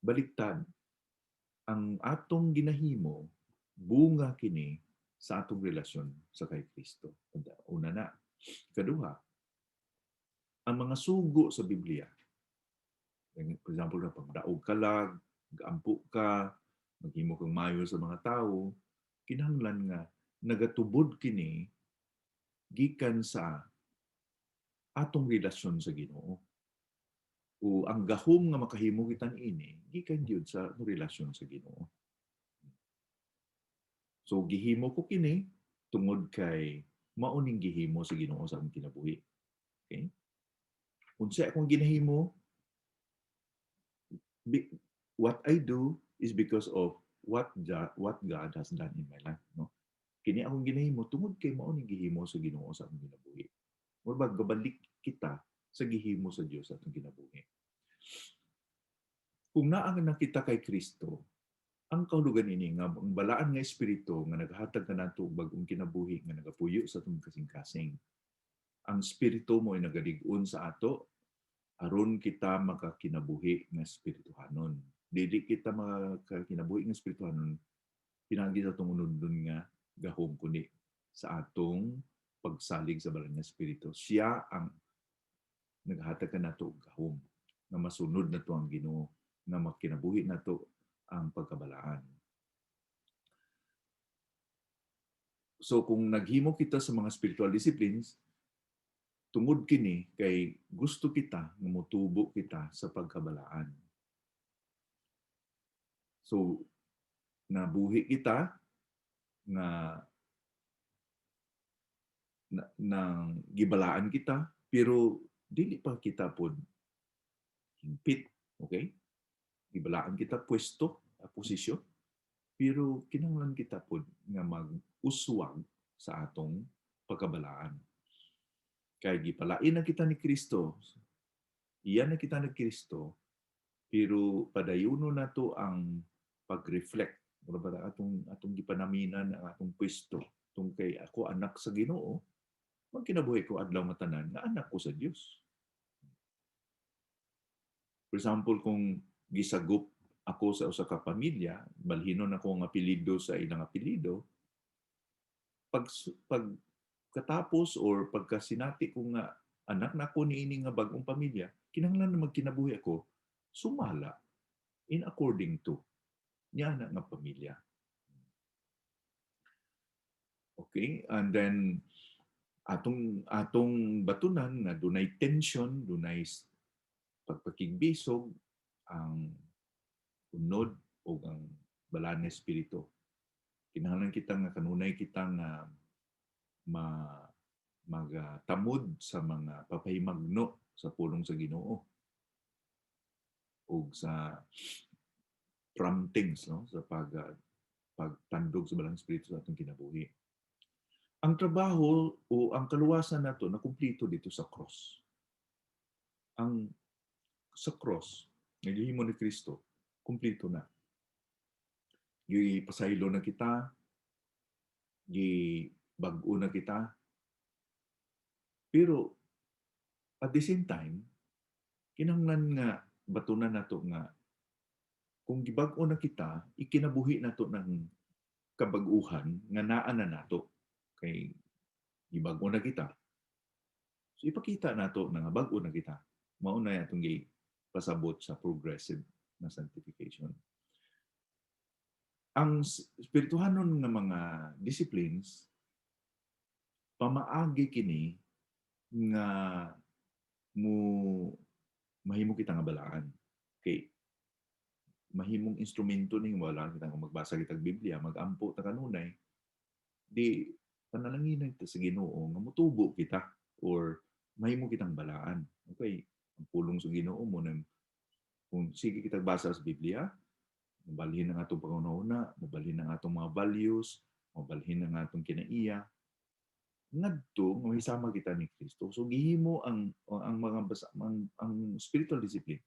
Baliktad, ang atong ginahimo bunga kini sa atong relasyon sa kay Kristo. Una na. Kaduha, ang mga sugo sa Biblia, for example, na pagdaog ka lang, gaampo ka, maghimo kang mayo sa mga tao, kinahanglan nga nagatubod kini gikan sa atong relasyon sa Ginoo. O ang gahom nga makahimo kita ini gikan gyud sa relasyon sa Ginoo. So gihimo ko kini tungod kay mauning gihimo sa Ginoo sa akong kinabuhi. Okay? Unsa akong ginahimo, what I do is because of what God has done in my life, no? Kini akong ginahimo tungod kay mauning gihimo sa Ginoo sa akong kinabuhi. Murag gabalik kita sa gihimo sa Dios sa atong kinabuhi. Kung naa nga nakita kay Kristo, ang kahulugan ini nga ang balaan nga espiritu nga naghatag kanato og bag-ong kinabuhi nga nagapuyo sa atong kasing-kasing. Ang espiritu mo ay nagalig-on sa ato aron kita makakinabuhi nga espirituhanon. Dili kita makakinabuhi nga espirituhanon pinagi sa atong unudon nga gahom kundi sa atong pagsalig sa balaan nga espiritu. Siya ang naghatag kanato og gahom nga masunod nato ang Ginoo, nga makinabuhi nato ang pagkabalaan. So kung naghimo kita sa mga spiritual disciplines, tungod kini kay gusto kita nga motubo kita sa pagkabalaan. So nabuhi kita nga nang gibalaan kita pero dili pa kita pod hingpit, okay? Gibalaan kita pwesto, posisyon, pero kinahanglan kita pod nga mag-uswag sa atong pagkabalaan. Kay gipalain na kita ni Kristo, iyan na kita ni Kristo, pero padayuno nato ang pag-reflect mura atong gipanaminan ang atong pwesto tung kay ako anak sa Ginoo, magkinabuhi ko adlaw nga tanan nga anak ko sa Dios. For example, kung gisagop ako sa usa ka pamilya, balhinon ako ang apelyido sa ilang apelyido, pag katapos or pagkasinati ko nga anak na ako niini nga bag-ong pamilya, kinahanglan na magkinabuhi ako sumala in according to niya na nga pamilya. Okay? And then atong batunan nga dunay tension, dunay pagpakigbisog ang unod o ang balaan nga espiritu. Kinahanglan kita nga kanunay kita nga magtamod sa mga papahimagno sa pulong sa Ginoo o sa promptings, no, sa pagtandog sa balang espiritu sa atong kinabuhi. Ang trabaho o ang kaluwasan nato na kumpleto dito sa cross. ang sa cross naghimo ni Kristo kumpleto na. Gipasaylo na kita, gibag-o na kita, pero at the same time kinahanglan nga batunan nato nga kung gibag-o na kita, ikinabuhi nato ng kabag-uhan nga naa na nato kay gibag-o na kita. So ipakita nato na nga bag-o na kita. Mao na atong pasabot sa progressive na sanctification. Ang spirituhanon nga mga disciplines pamaagi kini nga mo mahimo kita nga balaan. Kay mahimong instrumento ning wala kita kung magbasa kitag Biblia, magampo ta kanunay, di panalangin ta sa Ginoo nga motubo kita or mahimo kitang balaan. Okay, ang pulong sa Ginoo mo na kung sige kitag basa sa Biblia, mabalhin ang atong pangunahuna, mabalhin ang atong mga values, mabalhin ang atong kinaiya, ngadto nga mahisama kita ni Kristo. So gihimo ang mga ang spiritual discipline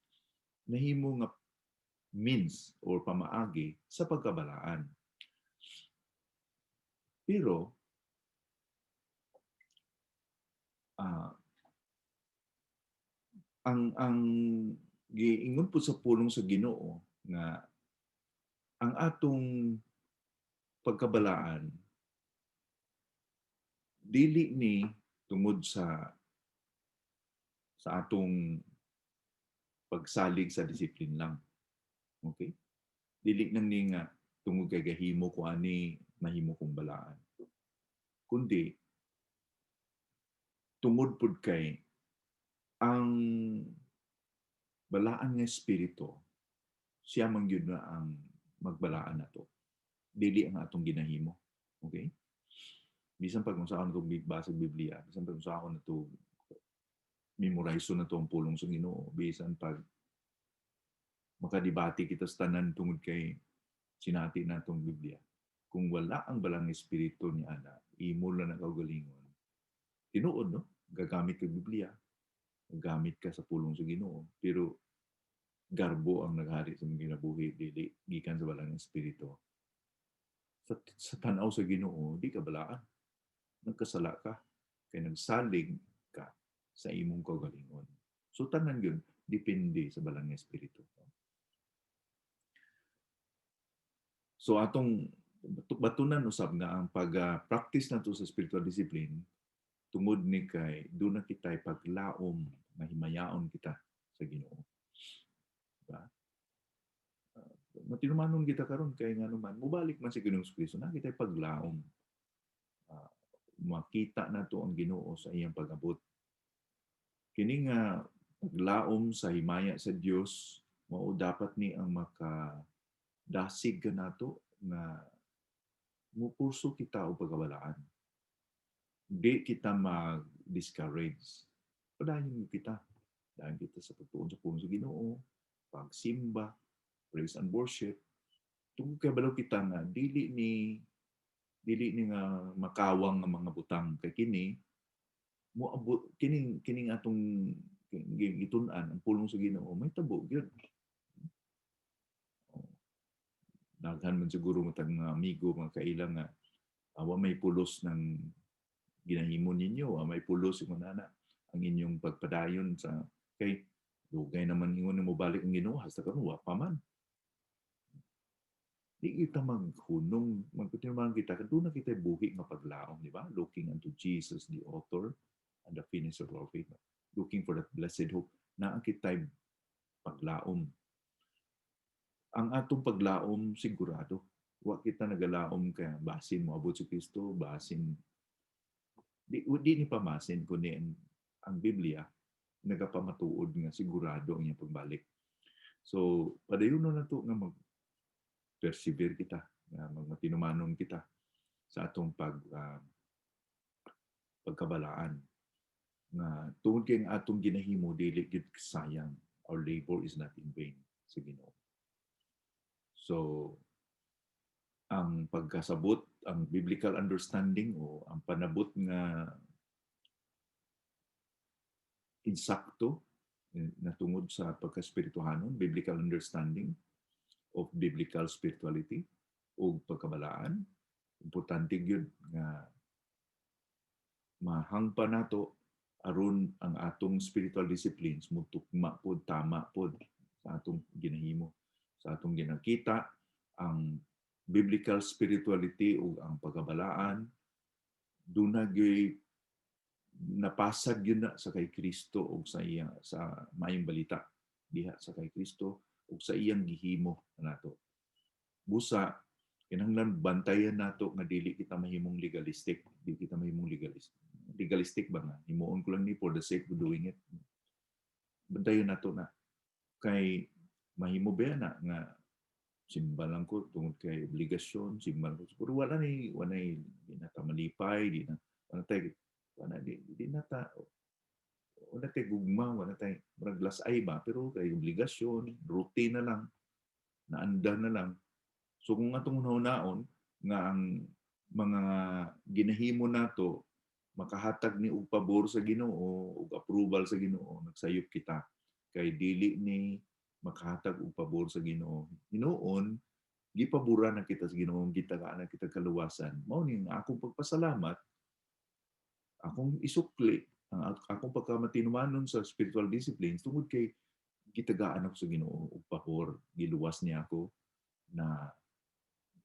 nahimo nga means or pamaagi sa pagkabalaan. Pero ang giingon po sa pulong sa Ginoo nga ang atong pagkabalaan dili ni tungod sa atong pagsalig sa disiplin lang. Okay? Dili nang ni nga tungod kay gahimo ko ani mahimo kong balaan. Kundi tungod pud kay ang balaan nga espiritu siya man gyud na ang magbalaan nato. Dili ang atong ginahimo. Okay? Bisan pag unsa ako basa Biblia, bisan pag unsa ako nato memorize na to ang pulong sa Ginoo, bisan pag makadibati kita sa tanan tungod kay sinati natong Biblia. Kung wala ang balang espiritu ni ana, imo lang na kaugalingon. Tinuod no, gagamit ka Biblia, gagamit ka sa pulong sa Ginoo, pero garbo ang naghari sa mga kinabuhi dili gikan sa balang espiritu. Sa tanaw sa Ginoo, di ka balaan. Nagkasala ka, kay nagsalig ka sa imong kaugalingon. So tanan yun, depende sa balang espiritu. So atong batunan usab nga ang pag-practice nato sa spiritual discipline tungod ni kay doon na kita paglaom na himayaon kita sa Ginoo. Diba? Matinumanon kita karon kay nga naman mubalik man si Ginoong Kristo na kita paglaom. Makita nato ang Ginoo sa iyang pag-abot. Kini nga paglaom sa himaya sa Dios mao dapat ni ang dasig ka nato nga mupurso kita o pagkabalaan. Di kita mag-discourage. Padayon kita. Dahil kita sa pagtuon sa pulong sa Ginoo, pagsimba, praise and worship. Tungkol kay balaw kita nga dili ni nga makawang nga mga butang kay kini moabot kining atong gitun-an ang pulong sa Ginoo may tabo gyud. Daghan man siguro matag mga amigo, mga kailang nga awa may pulos ng ginahimo ninyo, may pulos yung nana ang inyong pagpadayon sa kay dugay naman ingon mo balik ang Ginoo hasta karon wa pa man. Di kita maghunong, magkutinuman kita kadto na kita buhi nga paglaom, di ba? Looking unto Jesus, the author and the finisher of our faith. Looking for that blessed hope na ang kita'y paglaom. Ang atong paglaom sigurado. Wa kita nagalaom kaya basin mo abot si Kristo, basin di ni pamasin kundi ang Biblia nagapamatuod nga sigurado ang iyang pagbalik. So padayon na to nga mag-persevere kita, nga magmatinumanon kita sa atong pagkabalaan. Nga tungod kay ang atong ginahimo dili gid sayang. Our labor is not in vain sa Ginoo. So, ang pagkasabot, ang biblical understanding o ang panabot nga insakto natungod sa pagka-espirituhanon, biblical understanding of biblical spirituality o pagkabalaan. Importante gyud nga mahangpa nato aron ang atong spiritual disciplines mutugma pod, tama pod sa atong ginahimo, sa atong ginakita ang biblical spirituality o ang pagkabalaan duna gyud napasag yun na sa kay Kristo o sa iya sa maayong balita diha sa kay Kristo o sa iyang gihimo nato. Busa kinahanglan bantayan nato nga dili kita mahimong legalistic, di kita mahimong legalistic ba nga himuon ko lang ni for the sake of doing it. Bantayan nato na kay mahimo ba na nga simba lang ko tungod kay obligasyon, simba lang ko. Pero wala di na ta malipay, di na ta wala tay gugma, wala tay raglas ay ba, pero kay obligasyon, routine na lang, naanda na lang. So kung atong hunaon nga ang mga ginahimo nato makahatag ni og pabor sa Ginoo ug approval sa Ginoo, nagsayop kita kay dili ni makahatag og pabor sa Ginoo. Hinuon gipabura na kita sa Ginoo, gitagaan na kita kaluwasan. Mao ni akong pagpasalamat, akong isukli ang akong pagkamatinumanon sa spiritual disciplines tungod kay gitagaan ako sa Ginoo og pahor, giluwas niya ako na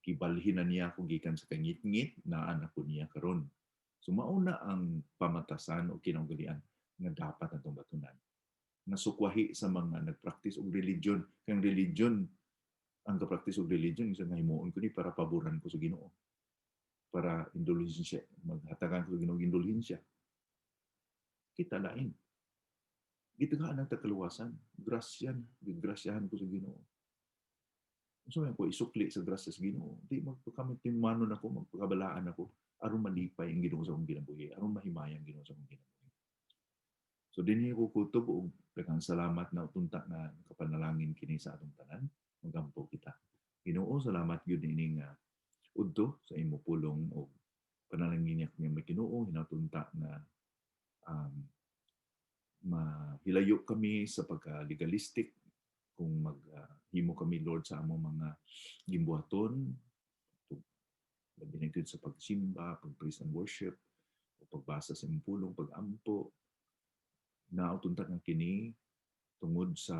gibalhin na niya ako gikan sa kangit-ngit na anak ko niya karon. So mauna ang pamatasan o kinaugali-an nga dapat natong batunan. Nasukwahi sa mga nagpractice og religion, kang religion ang ka-practice og religion isa nga himuon ko ni para paboran ko sa Ginoo. Para indulhensya, maghatagan ko sa Ginoo indulhensya. Kita lain. Gitagaan ang takaluwasan, grasyahan ko sa Ginoo. So ko isukli sa grasya sa Ginoo. Di magpakamanon ako, magpakabalaan ako aron malipay ang Ginoo sa akong kinabuhi, aron mahimaya ang Ginoo sa akong kinabuhi. So dinhi ko kutob og daghang salamat na utunta na kapanalangin kini sa atong tanan. Magampo kita. Ginoo, salamat gyud ini nga udto sa imo pulong og panalangin niya nga may Ginoo hinatunta na mahilayo kami sa pagka-legalistic kung maghimo kami Lord sa among mga gimbuhaton labi na gyud sa pagsimba, pag-praise and worship, o pagbasa sa imong pulong, pag-ampo na utunta nga kini tungod sa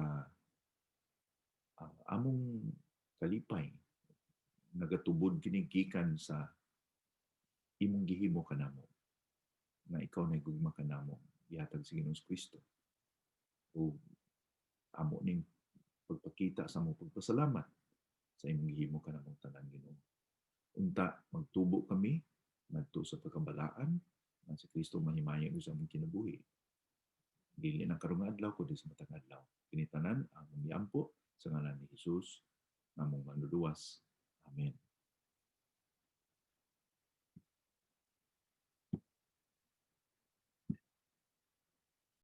among kalipay nagatubod kini gikan sa imong gihimo kanamo na ikaw na gugma kanamo gihatag sa Ginoong Kristo o amo ning pagpakita sa among pagpasalamat sa imong gihimo kanamong tanan Ginoo. Unta magtubo kami ngadto sa pagkabalaan nga si Kristo mahimaya sa among kinabuhi. Dili na karong adlaw kundi sa matag adlaw. Kini tanan ang giampo sa ngalan ni Hesus namong manluluwas. Amen.